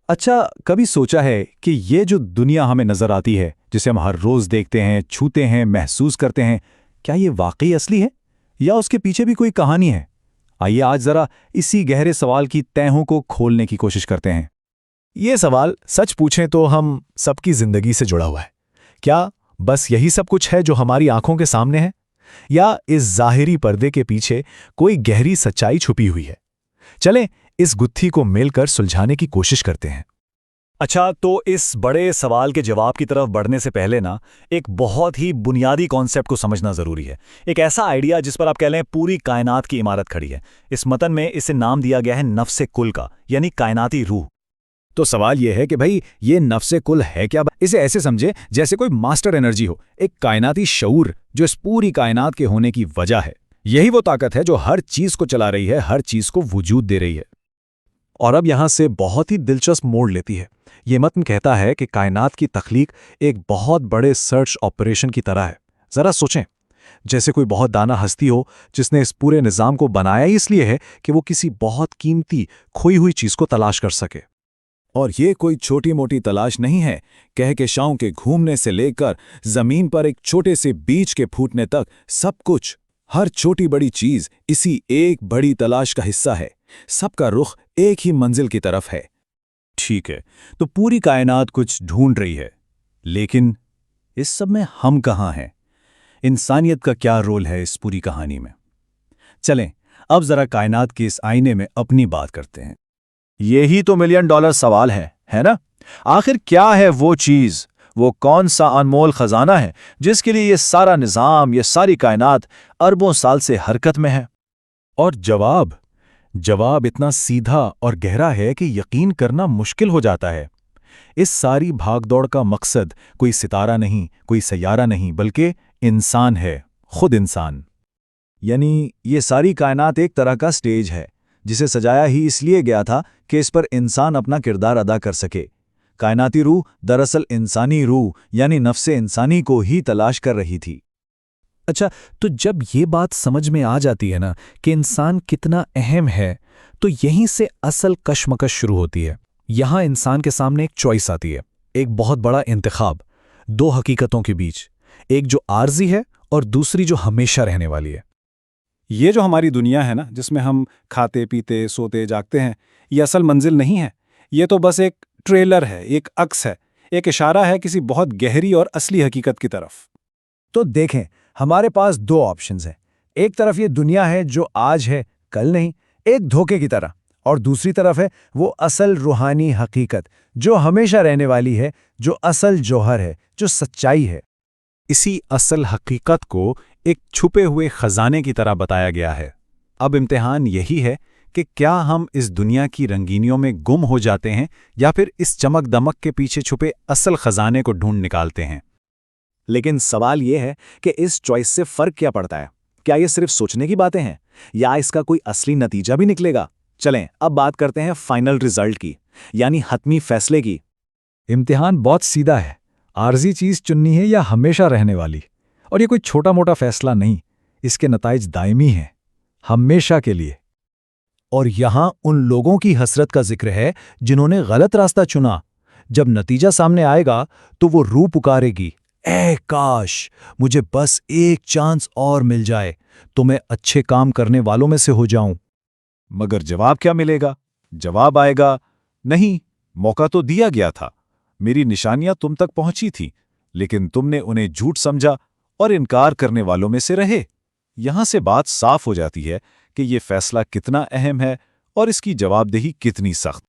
अच्छा, कभी सोचा है कि ये जो दुनिया हमें नजर आती है, जिसे हम हर रोज देखते हैं, छूते हैं, महसूस करते हैं, क्या ये वाकई असली है या उसके पीछे भी कोई कहानी है? आइए आज जरा इसी गहरे सवाल की तहों को खोलने की कोशिश करते हैं। ये सवाल सच पूछें तो हम सबकी जिंदगी से जुड़ा हुआ है। क्या बस यही सब कुछ है जो हमारी आंखों के सामने है, या इस ज़ाहिरी पर्दे के पीछे कोई गहरी सच्चाई छुपी हुई है? चलें इस गुत्थी को मिलकर सुलझाने की कोशिश करते हैं। अच्छा, तो इस बड़े सवाल के जवाब की तरफ बढ़ने से पहले ना, एक बहुत ही बुनियादी कॉन्सेप्ट को समझना जरूरी है। एक ऐसा आइडिया जिस पर आप कह लें पूरी कायनात की इमारत खड़ी है। इस मतन में इसे नाम दिया गया है नफ्से कुल का, यानी कायनाती रूह। तो सवाल यह है कि भाई ये नफ्से कुल है क्या? इसे ऐसे समझे जैसे कोई मास्टर एनर्जी हो, एक कायनाती शऊर जो इस पूरी कायनात के होने की वजह है। यही वो ताकत है जो हर चीज को चला रही है, हर चीज को वजूद दे रही है। और अब यहां से बहुत ही दिलचस्प मोड़ लेती है। ये मतन कहता है कि कायनात की तख्लीक एक बहुत बड़े सर्च ऑपरेशन की तरह है। जरा सोचें, जैसे कोई बहुत दाना हस्ती हो जिसने इस पूरे निज़ाम को बनाया ही इसलिए है कि वो किसी बहुत कीमती खोई हुई चीज को तलाश कर सके। और ये कोई छोटी मोटी तलाश नहीं है। कहकशाओं के घूमने से लेकर जमीन पर एक छोटे से बीज के फूटने तक सब कुछ, हर छोटी बड़ी चीज इसी एक बड़ी तलाश का हिस्सा है। सबका रुख एक ही मंजिल की तरफ है। ठीक है, तो पूरी कायनात कुछ ढूंढ रही है, लेकिन इस सब में हम कहाँ हैं? इंसानियत का क्या रोल है इस पूरी कहानी में? चलें अब जरा कायनात के इस आईने में अपनी बात करते हैं। यही तो मिलियन डॉलर सवाल है ना? आखिर क्या है वो चीज, वो कौन सा अनमोल खजाना है जिसके लिए ये सारा निजाम, ये सारी कायनात अरबों साल से हरकत में है? और जवाब इतना सीधा और गहरा है कि यकीन करना मुश्किल हो जाता है। इस सारी भागदौड़ का मकसद कोई सितारा नहीं, कोई सैयारा नहीं, बल्कि इंसान है, खुद इंसान। यानी ये सारी कायनात एक तरह का स्टेज है जिसे सजाया ही इसलिए गया था कि इस पर इंसान अपना किरदार अदा कर सके। कायनाती रूह दरअसल इंसानी रूह यानी नफ्से इंसानी को ही तलाश कर रही थी। अच्छा, तो जब ये बात समझ में आ जाती है ना कि इंसान कितना अहम है, तो यहीं से असल कशमकश शुरू होती है। यहां इंसान के सामने एक चॉइस आती है, एक बहुत बड़ा इंतखाब, दो हकीकतों के बीच, एक जो आर्जी है और दूसरी जो हमेशा रहने वाली है। ये जो हमारी दुनिया है ना, जिसमें हम खाते पीते सोते जागते हैं, ये असल मंजिल नहीं है। ये तो बस एक ट्रेलर है, एक अक्स है, एक इशारा है किसी बहुत गहरी और असली हकीकत की तरफ। तो देखें, हमारे पास दो ऑप्शंस हैं। एक तरफ ये दुनिया है जो आज है, कल नहीं, एक धोखे की तरह, और दूसरी तरफ है वो असल रूहानी हकीकत जो हमेशा रहने वाली है, जो असल जौहर है, जो सच्चाई है। इसी असल हकीकत को एक छुपे हुए खजाने की तरह बताया गया है। अब इम्तिहान यही है कि क्या हम इस दुनिया की रंगीनियों में गुम हो जाते हैं या फिर इस चमक दमक के पीछे छुपे असल खजाने को ढूंढ निकालते हैं। लेकिन सवाल यह है कि इस चॉइस से फर्क क्या पड़ता है? क्या ये सिर्फ सोचने की बातें हैं या इसका कोई असली नतीजा भी निकलेगा? चलें अब बात करते हैं फाइनल रिजल्ट की, यानी हतमी फैसले की। इम्तिहान बहुत सीधा है, आर्जी चीज चुननी है या हमेशा रहने वाली। और ये कोई छोटा मोटा फैसला नहीं, इसके नताइज दायमी हैं, हमेशा के लिए। और यहां उन लोगों की हसरत का जिक्र है जिन्होंने गलत रास्ता चुना। जब नतीजा सामने आएगा तो वो रूह पुकारेगी, ऐ काश मुझे बस एक चांस और मिल जाए तो मैं अच्छे काम करने वालों में से हो जाऊं। मगर जवाब क्या मिलेगा? जवाब आएगा, नहीं, मौका तो दिया गया था, मेरी निशानियां तुम तक पहुंची थीं, लेकिन तुमने उन्हें झूठ समझा और इनकार करने वालों में से रहे। यहां से बात साफ हो जाती है कि यह फैसला कितना अहम है और इसकी जवाबदेही कितनी सख्त।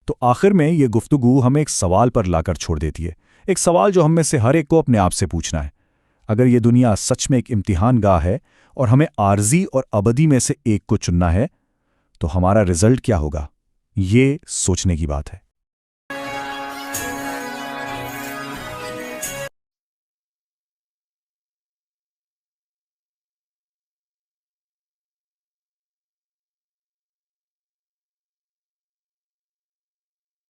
तो आखिर में ये गुफ्तगू हमें एक सवाल पर लाकर छोड़ देती है, एक सवाल जो हम में से हर एक को अपने आप से पूछना है। अगर ये दुनिया सच में एक इम्तिहान गाह है और हमें आर्जी और अबदी में से एक को चुनना है, तो हमारा रिजल्ट क्या होगा? ये सोचने की बात है।